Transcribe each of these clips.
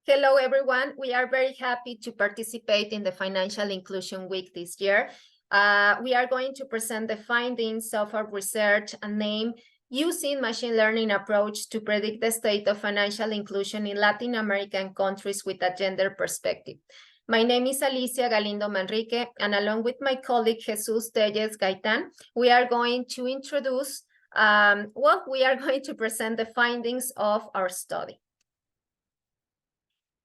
Hello, everyone. We are very happy to participate in the Financial Inclusion Week this year. We are going to present the findings of our research named Using Machine Learning Approach to Predict the State of Financial Inclusion in Latin American Countries with a Gender Perspective. My name is Alicia Galindo Manrique, and along with my colleague Jesús, Tellez, Gaytan, we are going to introduce, we are going to present the findings of our study.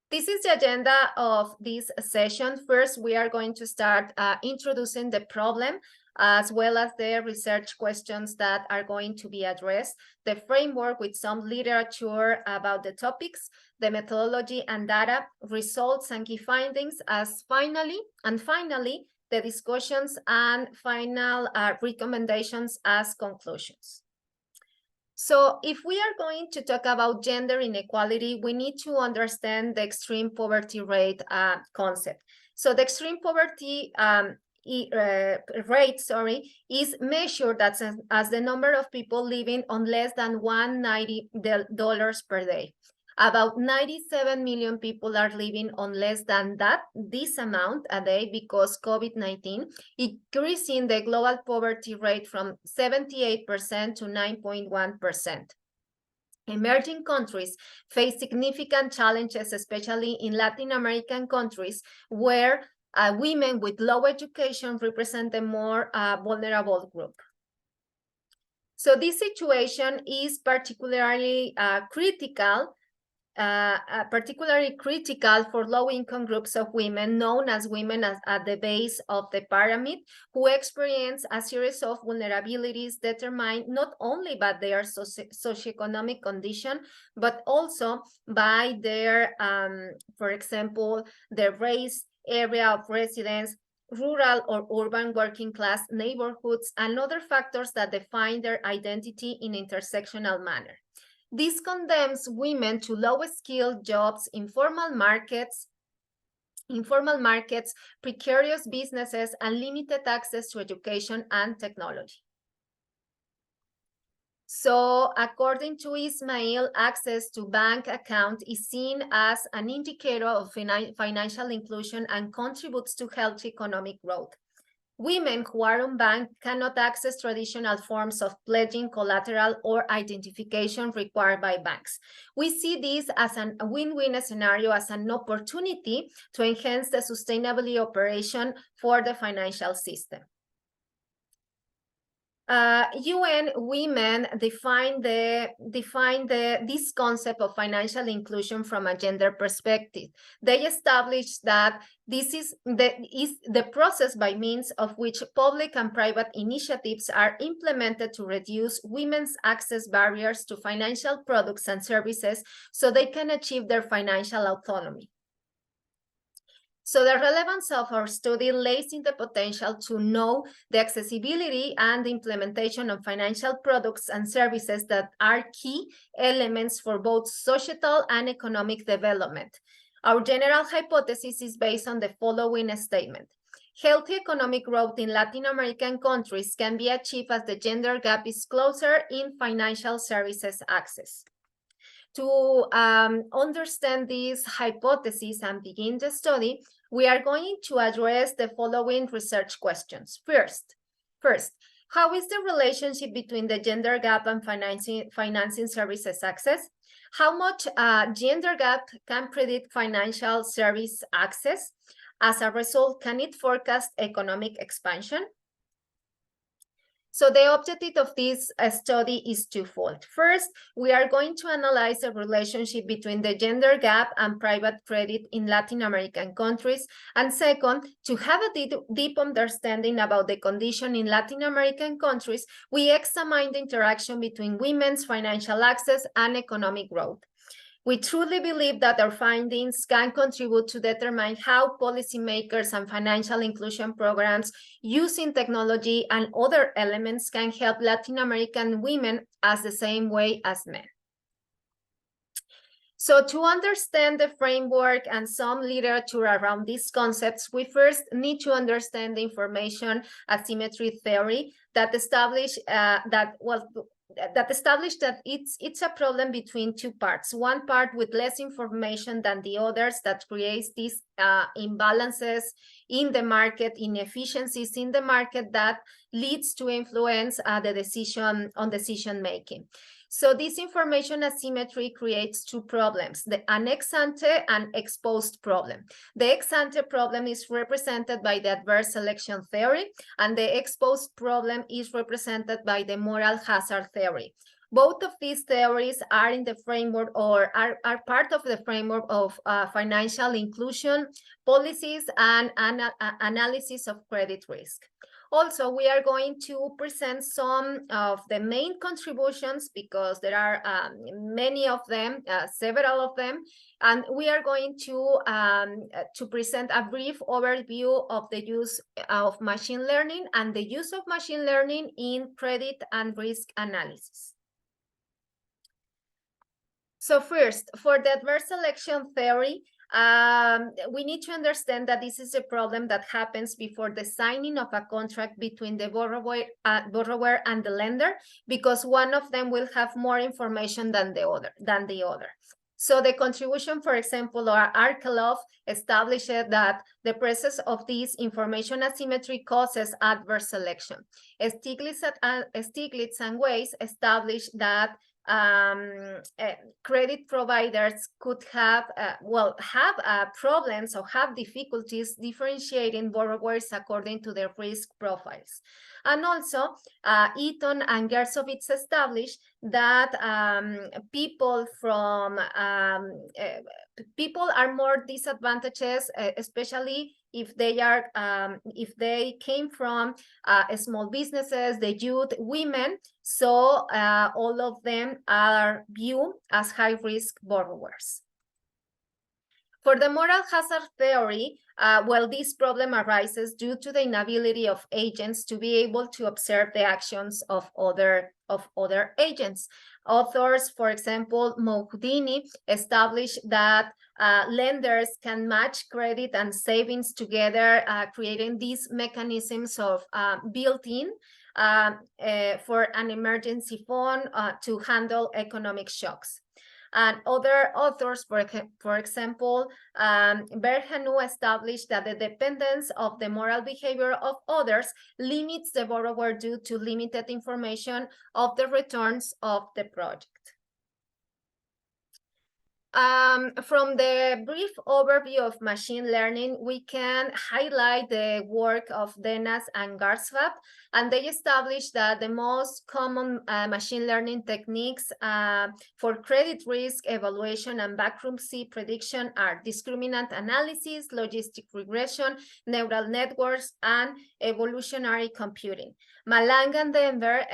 This is the agenda of this session. First, we are going to start introducing the problem, as well as the research questions that are going to be addressed, the framework with some literature about the topics, the methodology and data, results and key findings, as finally, the discussions and final recommendations as conclusions. So if we are going to talk about gender inequality, we need to understand the extreme poverty rate concept. So the extreme poverty rate, is measured as the number of people living on less than $190 per day. About 97 million people are living on less than this amount a day because COVID-19, increasing the global poverty rate from 78% to 9.1%. Emerging countries face significant challenges, especially in Latin American countries, where women with low education represent a more vulnerable group. So this situation is particularly critical for low-income groups of women, known as women at the base of the pyramid, who experience a series of vulnerabilities determined not only by their socioeconomic condition, but also by their, for example, their race, area of residence, rural or urban working class neighborhoods, and other factors that define their identity in intersectional manner. This condemns women to low-skilled jobs, informal markets, precarious businesses, and limited access to education and technology. So, according to Ismail, access to bank account is seen as an indicator of financial inclusion and contributes to healthy economic growth. Women who are unbanked cannot access traditional forms of pledging, collateral, or identification required by banks. We see this as a win-win scenario, as an opportunity to enhance the sustainability operation for the financial system. UN Women define this concept of financial inclusion from a gender perspective. They establish that this is the process by means of which public and private initiatives are implemented to reduce women's access barriers to financial products and services so they can achieve their financial autonomy. So the relevance of our study lays in the potential to know the accessibility and the implementation of financial products and services that are key elements for both societal and economic development. Our general hypothesis is based on the following statement. Healthy economic growth in Latin American countries can be achieved as the gender gap is closer in financial services access. To understand this hypothesis and begin the study, we are going to address the following research questions. First, how is the relationship between the gender gap and financing services access? How much gender gap can predict financial service access? As a result, can it forecast economic expansion? So the objective of this study is twofold. First, we are going to analyze the relationship between the gender gap and private credit in Latin American countries. And second, to have a deep understanding about the condition in Latin American countries, we examine the interaction between women's financial access and economic growth. We truly believe that our findings can contribute to determine how policymakers and financial inclusion programs using technology and other elements can help Latin American women as the same way as men. So to understand the framework and some literature around these concepts, we first need to understand the information asymmetry theory that established that established that it's a problem between two parts. One part with less information than the others that creates these imbalances in the market, inefficiencies in the market that leads to influence the decision making. So this information asymmetry creates two problems, an ex-ante and ex-post problem. The ex-ante problem is represented by the adverse selection theory, and the ex-post problem is represented by the moral hazard theory. Both of these theories are in the framework or are part of the framework of financial inclusion policies and analysis of credit risk. Also, we are going to present some of the main contributions because there are many of them, several of them, and we are going to present a brief overview of the use of machine learning and the use of machine learning in credit and risk analysis. So first, for the adverse selection theory, we need to understand that this is a problem that happens before the signing of a contract between the borrower and the lender, because one of them will have more information than the other. So the contribution, for example, or Arkelov established that the presence of this information asymmetry causes adverse selection. Stiglitz and Weiss established that credit providers could have problems or have difficulties differentiating borrowers according to their risk profiles. And also, Eaton and Gersovitz established that people are more disadvantaged, especially if they came from small businesses, the youth, women. So all of them are viewed as high-risk borrowers. For the moral hazard theory, this problem arises due to the inability of agents to be able to observe the actions of other agents. Authors, for example, Mohdini, established that lenders can match credit and savings together, creating these mechanisms of built-in for an emergency fund to handle economic shocks. And other authors, for example, Berhanu established that the dependence of the moral behavior of others limits the borrower due to limited information of the returns of the project. From the brief overview of machine learning, we can highlight the work of Denas and Garswap, and they established that the most common machine learning techniques for credit risk evaluation and bankruptcy prediction are discriminant analysis, logistic regression, neural networks, and evolutionary computing. Malang and Denver,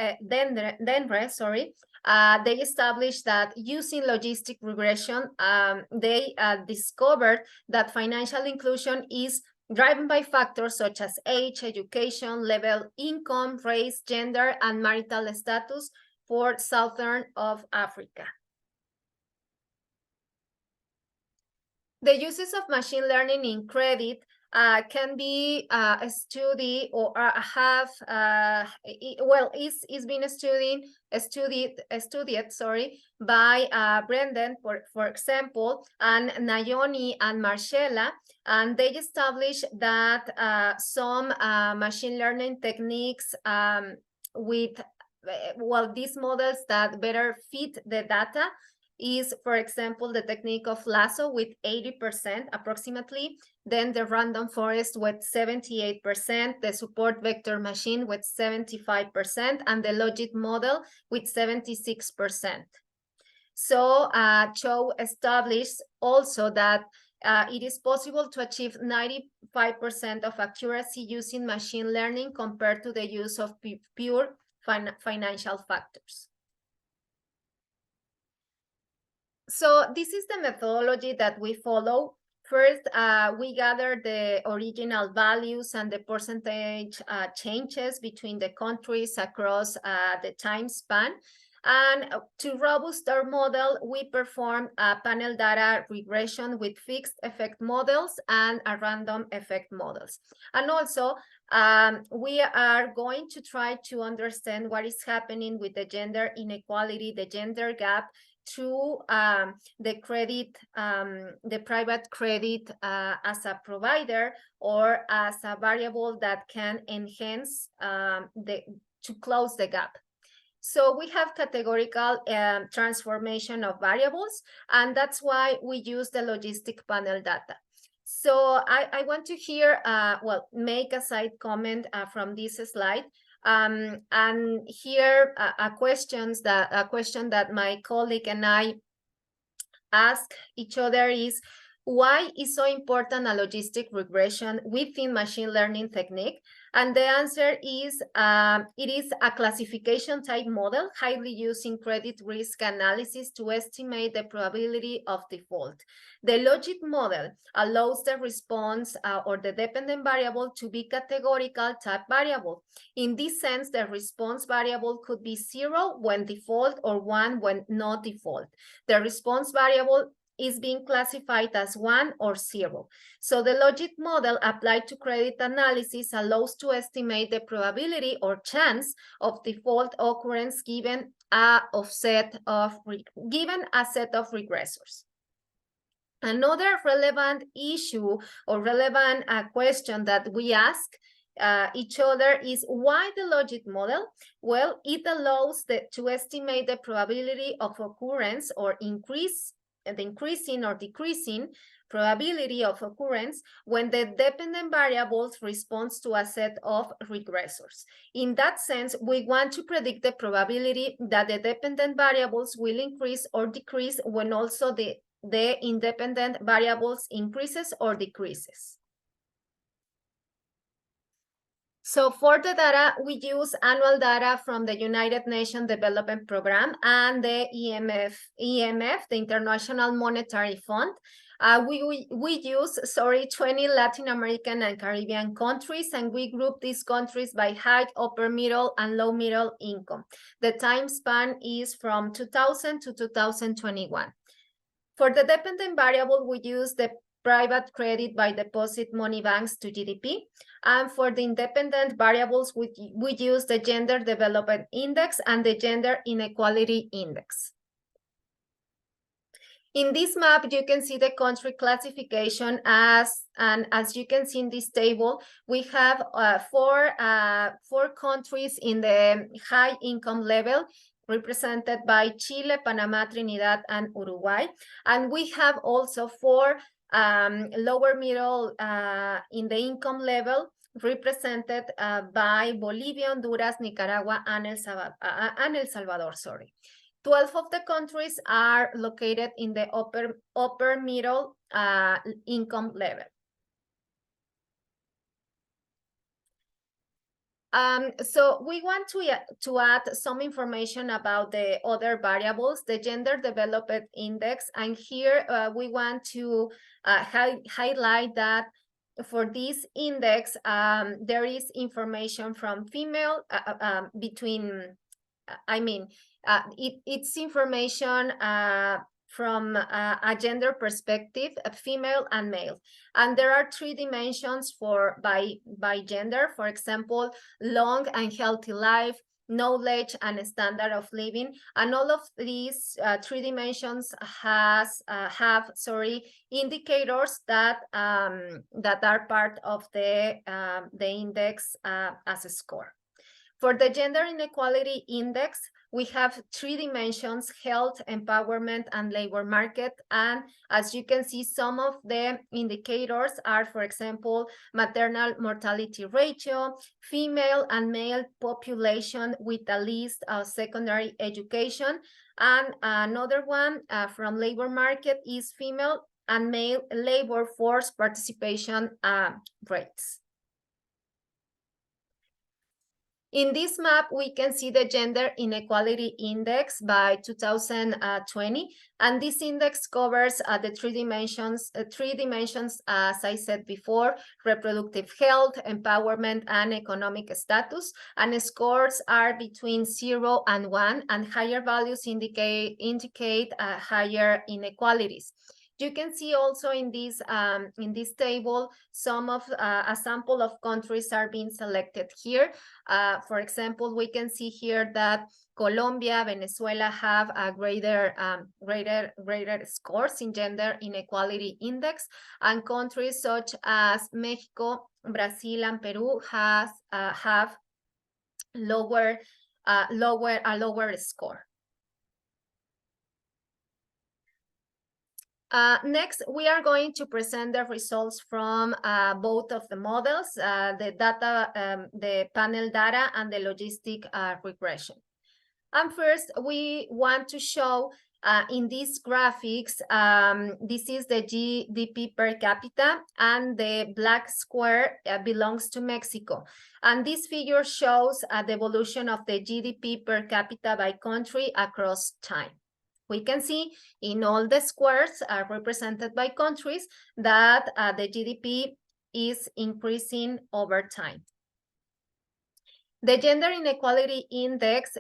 they established that using logistic regression, they discovered that financial inclusion is driven by factors such as age, education, level, income, race, gender, and marital status for Southern of Africa. The uses of machine learning in credit can be studied or is being studied by Brendan, for example, and Nayoni and Marcella, and they established that some machine learning techniques with these models that better fit the data is, for example, the technique of lasso with 80% approximately, then the random forest with 78%, the support vector machine with 75%, and the logic model with 76%. So Cho established also that it is possible to achieve 95% of accuracy using machine learning compared to the use of pure financial factors. So this is the methodology that we follow. First, we gather the original values and the percentage changes between the countries across the time span. And to robust our model, we performed a panel data regression with fixed effect models and a random effect models. And also, we are going to try to understand what is happening with the gender inequality, the gender gap, through the credit, the private credit as a provider or as a variable that can enhance to close the gap. So we have categorical transformation of variables, and that's why we use the logistic panel data. So I want to here, make a side comment from this slide. And here a question that my colleague and I ask each other is, why is so important a logistic regression within machine learning technique? And the answer is, it is a classification type model highly used in credit risk analysis to estimate the probability of default. The logic model allows the response or the dependent variable to be categorical type variable. In this sense, the response variable could be 0 when default or 1 when not default. The response variable is being classified as 1 or 0. So the logic model applied to credit analysis allows to estimate the probability or chance of default occurrence given a set of regressors. Another relevant issue or relevant question that we ask each other is, why the logic model? Well, it allows to estimate the probability of occurrence or the increasing or decreasing probability of occurrence when the dependent variables responds to a set of regressors. In that sense, we want to predict the probability that the dependent variables will increase or decrease when also the independent variables increases or decreases. So for the data, we use annual data from the United Nations Development Program and the IMF, the International Monetary Fund. We use 20 Latin American and Caribbean countries, and we group these countries by high, upper middle, and low middle income. The time span is from 2000 to 2021. For the dependent variable, we use the private credit by deposit money banks to GDP. And for the independent variables, we use the Gender Development Index and the Gender Inequality Index. In this map, you can see the country classification as you can see in this table, we have four countries in the high income level, represented by Chile, Panama, Trinidad, and Uruguay. And we have also 4 lower middle in the income level, represented by Bolivia, Honduras, Nicaragua, and El Salvador, 12 of the countries are located in the upper middle income level. So we want to add some information about the other variables, the Gender Development Index, and here we want to highlight that for this index, there is information from female it's information from a gender perspective, a female and male. And there are 3 dimensions by gender, for example, long and healthy life, knowledge, and standard of living. And all of these 3 dimensions have indicators that are part of the index as a score. For the Gender Inequality Index, we have 3 dimensions: health, empowerment, and labor market. And as you can see, some of the indicators are, for example, maternal mortality ratio, female and male population with at least secondary education. And another one from labor market is female and male labor force participation rates. In this map, we can see the gender inequality index by 2020, and this index covers the three dimensions, as I said before: reproductive health, empowerment, and economic status. And scores are between 0 and 1, and higher values indicate higher inequalities. You can see also in this table some of a sample of countries are being selected here. For example, we can see here that Colombia, Venezuela have a greater scores in gender inequality index, and countries such as Mexico, Brazil, and Peru have lower score. Next, we are going to present the results from both of the models, the panel data and the logistic regression. And first, we want to show in these graphics, this is the GDP per capita, and the black square belongs to Mexico. And this figure shows the evolution of the GDP per capita by country across time. We can see in all the squares represented by countries that the GDP is increasing over time. The gender inequality index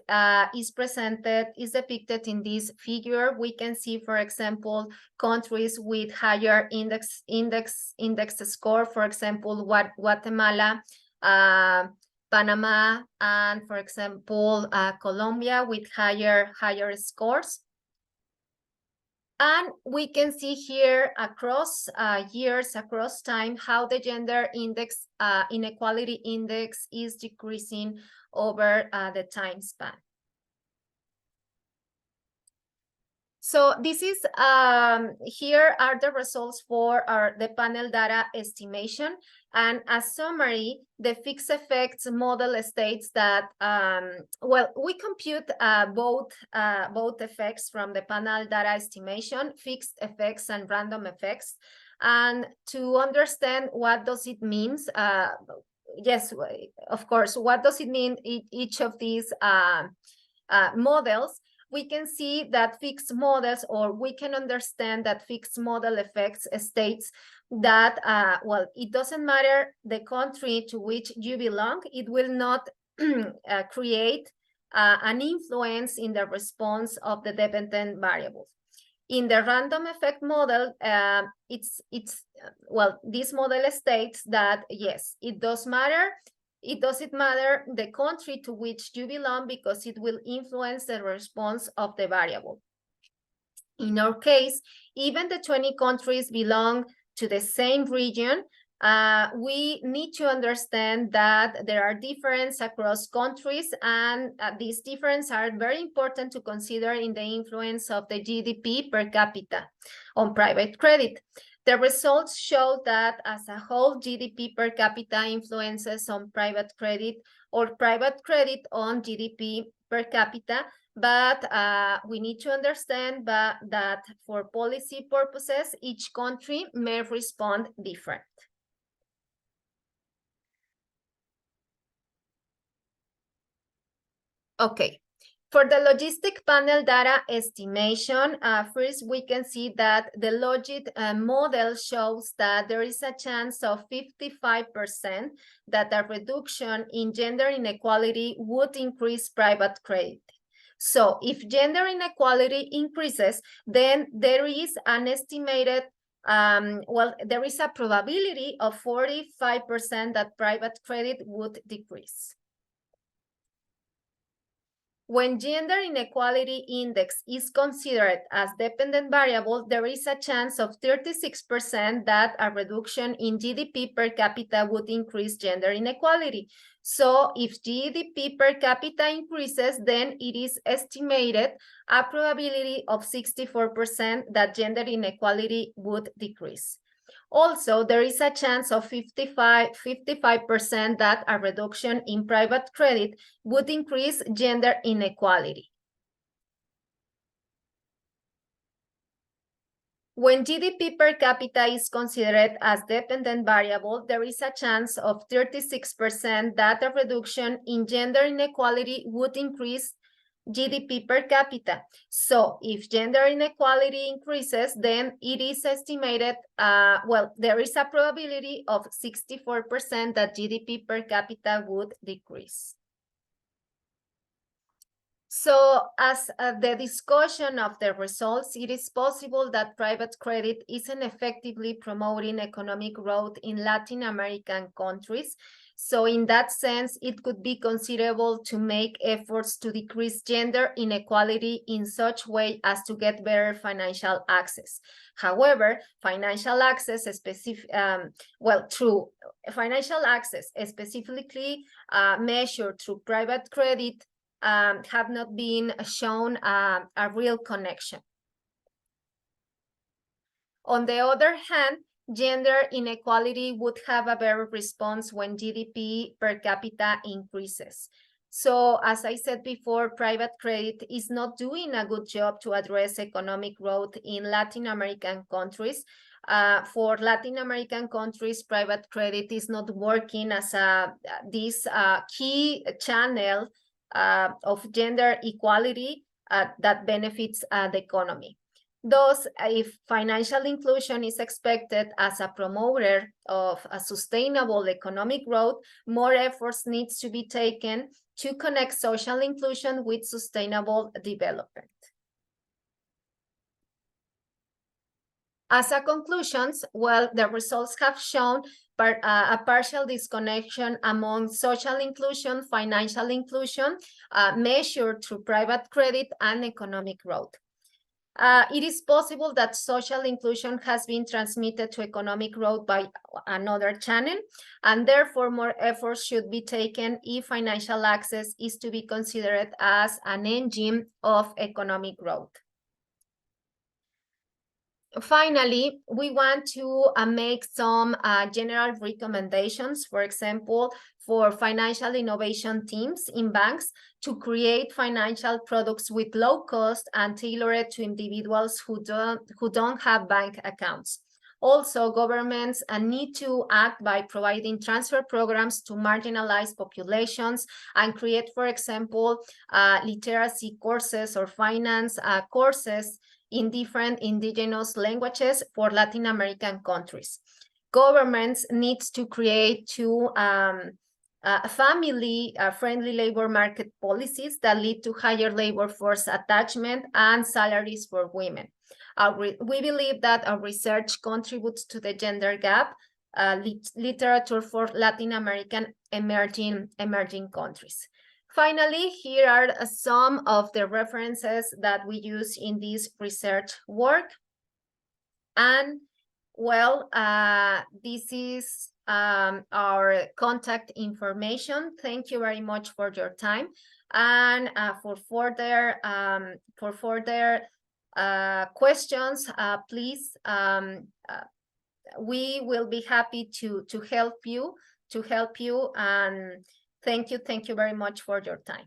is depicted in this figure. We can see, for example, countries with higher index score, for example, Guatemala, Panama, and, for example, Colombia with higher scores. And we can see here across years, across time, how the gender inequality index is decreasing over the time span. So this is, here are the results for the panel data estimation. And as summary, the fixed effects model states that, well, we compute both effects from the panel data estimation, fixed effects and random effects. And to understand what does it mean, yes, of course, what does it mean in each of these models? We can see that fixed models, or we can understand that fixed model effects states that, well, it doesn't matter the country to which you belong, it will not create an influence in the response of the dependent variables. In the random effect model, well, this model states that, yes, it does matter. It doesn't matter the country to which you belong, because it will influence the response of the variable. In our case, even the 20 countries belong to the same region. We need to understand that there are differences across countries, and these differences are very important to consider in the influence of the GDP per capita on private credit. The results show that as a whole, GDP per capita influences on private credit, or private credit on GDP per capita, but we need to understand that for policy purposes, each country may respond different. Okay. For the logistic panel data estimation, first we can see that the logit model shows that there is a chance of 55% that a reduction in gender inequality would increase private credit. So if gender inequality increases, then there is an estimated, well, there is a probability of 45% that private credit would decrease. When gender inequality index is considered as dependent variable, there is a chance of 36% that a reduction in GDP per capita would increase gender inequality. So if GDP per capita increases, then it is estimated a probability of 64% that gender inequality would decrease. Also, there is a chance of 55% that a reduction in private credit would increase gender inequality. When GDP per capita is considered as dependent variable, there is a chance of 36% that a reduction in gender inequality would increase GDP per capita. So if gender inequality increases, then it is estimated, there is a probability of 64% that GDP per capita would decrease. So as the discussion of the results, it is possible that private credit isn't effectively promoting economic growth in Latin American countries. So in that sense, it could be considerable to make efforts to decrease gender inequality in such way as to get better financial access. However, financial access through financial access specifically measured through private credit have not been shown a real connection. On the other hand, gender inequality would have a better response when GDP per capita increases. So as I said before, private credit is not doing a good job to address economic growth in Latin American countries. For Latin American countries, private credit is not working as this key channel of gender equality that benefits the economy. Thus, if financial inclusion is expected as a promoter of a sustainable economic growth, more efforts needs to be taken to connect social inclusion with sustainable development. As a conclusions, the results have shown a partial disconnection among social inclusion, financial inclusion, measured through private credit and economic growth. It is possible that social inclusion has been transmitted to economic growth by another channel, and therefore more efforts should be taken if financial access is to be considered as an engine of economic growth. Finally, we want to make some general recommendations, for example, for financial innovation teams in banks to create financial products with low cost and tailored to individuals who don't have bank accounts. Also, governments need to act by providing transfer programs to marginalized populations and create, for example, literacy courses or finance courses in different indigenous languages for Latin American countries. Governments need to create family-friendly labor market policies that lead to higher labor force attachment and salaries for women. We believe that our research contributes to the gender gap, literature for Latin American emerging countries. Finally, here are some of the references that we use in this research work. And this is our contact information. Thank you very much for your time. And for further questions, please, we will be happy to help you. And thank you very much for your time.